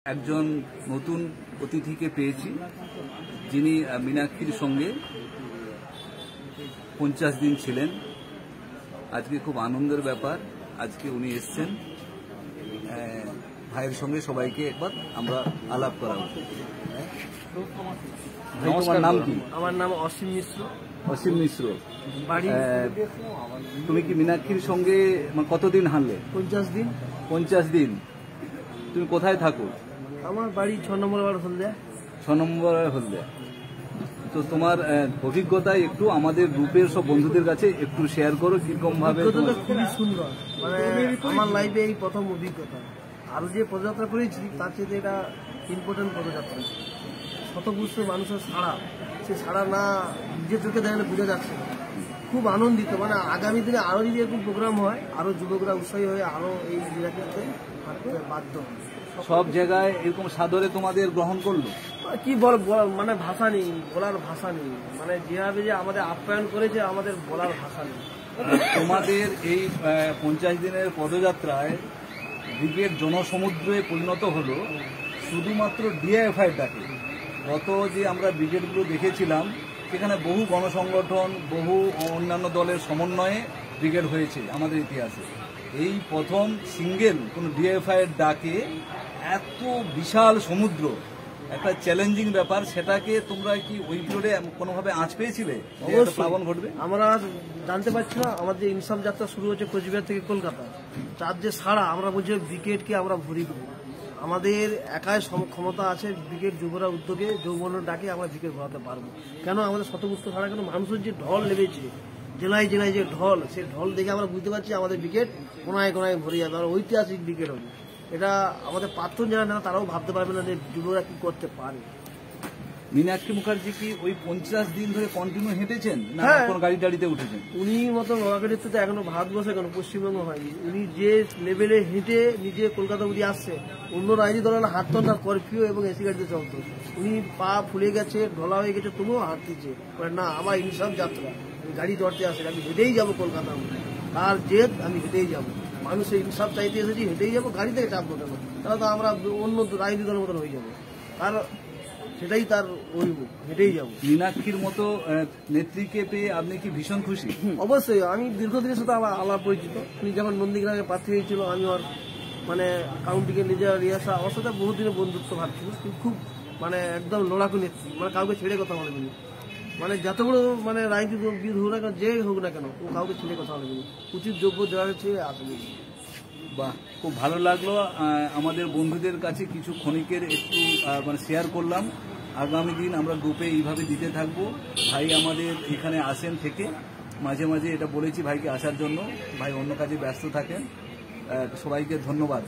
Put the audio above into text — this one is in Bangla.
একজন নতুন অতিথিকে পেয়েছি, যিনি মীনাক্ষীর সঙ্গে 50 দিন ছিলেন। আজকে খুব আনন্দের ব্যাপার, আজকে উনি এসছেন। ভাইয়ের সঙ্গে সবাইকে একবার আমরা আলাপ করাবো। তোমার নাম কি? আমার নাম অসীম মিশ্র। অসীম মিশ্র, তুমি কি মীনাক্ষীর সঙ্গে কতদিন হাঁটলে? 50 দিন। 50 দিন। তুমি কোথায় থাকো? আমার বাড়ি 6 নম্বর ওয়ার্ড হলদিয়া। 6 নম্বর হলদিয়া। তো তোমার অভিজ্ঞতা একটু আমাদের গ্রুপের সব বন্ধুদের কাছে একটু শেয়ার করো, কিরকম ভাবে? খুবই সুন্দর, মানে আমার লাইফে এই প্রথম অভিজ্ঞতা। আরো যে পদযাত্রা করেছি তার চেয়ে এটা ইম্পর্টেন্ট পদযাত্রা। শতপুষ্ট মানুষের সাড়া, সে সাড়া না নিজের চোখে দেখলে বোঝা যাচ্ছে। খুব আনন্দিত, মানে আগামী দিনে আরো যদি এরকম প্রোগ্রাম হয়, আরো যুবকরা উৎসাহী হয়ে আরো এই জেলাকে হাঁটতে বাধ্য। সব জায়গায় এরকম সাদরে তোমাদের গ্রহণ করলো, কি মানে ভাষা নেই, বলার ভাষা নেই। মানে যেভাবে যে আমাদের আপ্যায়ন করেছে, আমাদের বলার ভাষা নেই। তোমাদের এই 50 দিনের পদযাত্রায় ব্রিগেড জনসমুদ্রে পরিণত হলো শুধুমাত্র ডিআইএফআই ডাকে। গত যে আমরা ব্রিগেডগুলো দেখেছিলাম, সেখানে বহু গণসংগঠন, বহু অন্যান্য দলের সমন্বয়ে ব্রিগেড হয়েছে আমাদের ইতিহাসে। এই প্রথম সিঙ্গেল কোন ডিআইএফআই ডাকে এত বিশাল সমুদ্র, একটা চ্যালেঞ্জিং ব্যাপার। সেটাকে তোমরা কি ওই পিরিয়ডে কোনোভাবে আঁচ পেয়েছিলে? প্লাবন ঘটবে আমরা জানতে পারছি না। আমাদের ইনসাম যাত্রা শুরু হচ্ছে কোচবিহার থেকে কলকাতা। তার যে সাড়া, আমরা বলছি ব্রিগেডকে আমরা ভরি দেবো। আমাদের একাই ক্ষমতা আছে, ব্রিগেড যুবরা উদ্যোগে যৌবনের ডাকে আমরা ব্রিগেড ভরাতে পারবো। কেন আমাদের শতপুষ্ট ছাড়া কেন মানুষের যে ঢল নেমেছে, জেলায় জেলায় যে ঢল, সেই ঢল দেখে আমরা বুঝতে পারছি আমাদের ব্রিগেড কোনায় কোনায় ভরে যাবে, আর ঐতিহাসিক ব্রিগেড হবে। এটা আমাদের প্রাক্তন যারা না তারাও ভাবতে পারবে না যে যুবরা কি করতে পারে। মীনাক্ষী মুখার্জি কি ওই 50 দিন ধরে কন্টিনিউ হেঁটেছেন, না কোন গাড়ি টাড়িতে উঠেছেন? উনি মতো রকেটের তো এখনো ভারতবর্ষে কেন পশ্চিমবঙ্গ হয়নি। উনি যে লেভেলে হেঁটে নিজে কলকাতা অবধি আসছে, অন্য রাজনীতি দল হাঁটতো না, কর্ফিউ এবং এসি গাড়িতে চলতো। উনি পা ফুলে গেছে, ঢলা হয়ে গেছে, তবুও হাঁটতেছে। না, আমার ইনসাফ যাত্রা, গাড়ি ধরতে আসে, আমি হেঁটেই যাবো কলকাতা। তার জেদ, আমি হেঁটেই যাবো। মানুষের ইনসাফ চাইতে এসেছি, হেঁটেই যাবো, গাড়ি থেকে চাপবো কেন? তাহলে তো আমরা অন্য রাজনীতি দলের মতন হয়ে যাবো। আর সেটাই তার অভিমুখ, হেঁটেই যাবো। মীনাক্ষীর মতো নেত্রীকে পেয়ে আপনি কি ভীষণ খুশি? অবশ্যই, আমি দীর্ঘদিনের সাথে আমার আলাপ পরিচিত। উনি যখন নন্দীগ্রামে প্রার্থী হয়েছিল, আমি ওর মানে কাউন্টিকে নিজের রিয়াসা, ওর সাথে বহুদিনের বন্ধুত্ব ভাব ছিল। খুব মানে একদম লড়াকু নেত্রী, মানে কাউকে ছেড়ে কথা বলেনি। মানে যত বড় মানে রাজনীতিবিদ হোক না কেন, যে হোক না কেন, ও কাউকে ছেড়ে কথা বলেনি। উচিত যোগ্য দেওয়ার চেয়ে আসবে। বাহ, খুব ভালো লাগলো। আমাদের বন্ধুদের কাছে কিছু ক্ষণিকের একটু মানে শেয়ার করলাম। আগামী দিন আমরা গ্রুপে এইভাবে দিতে থাকবো। ভাই আমাদের এখানে আসেন থেকে মাঝে মাঝে, এটা বলেছি ভাইকে আসার জন্য, ভাই অন্য কাজে ব্যস্ত থাকেন। সবাইকে ধন্যবাদ।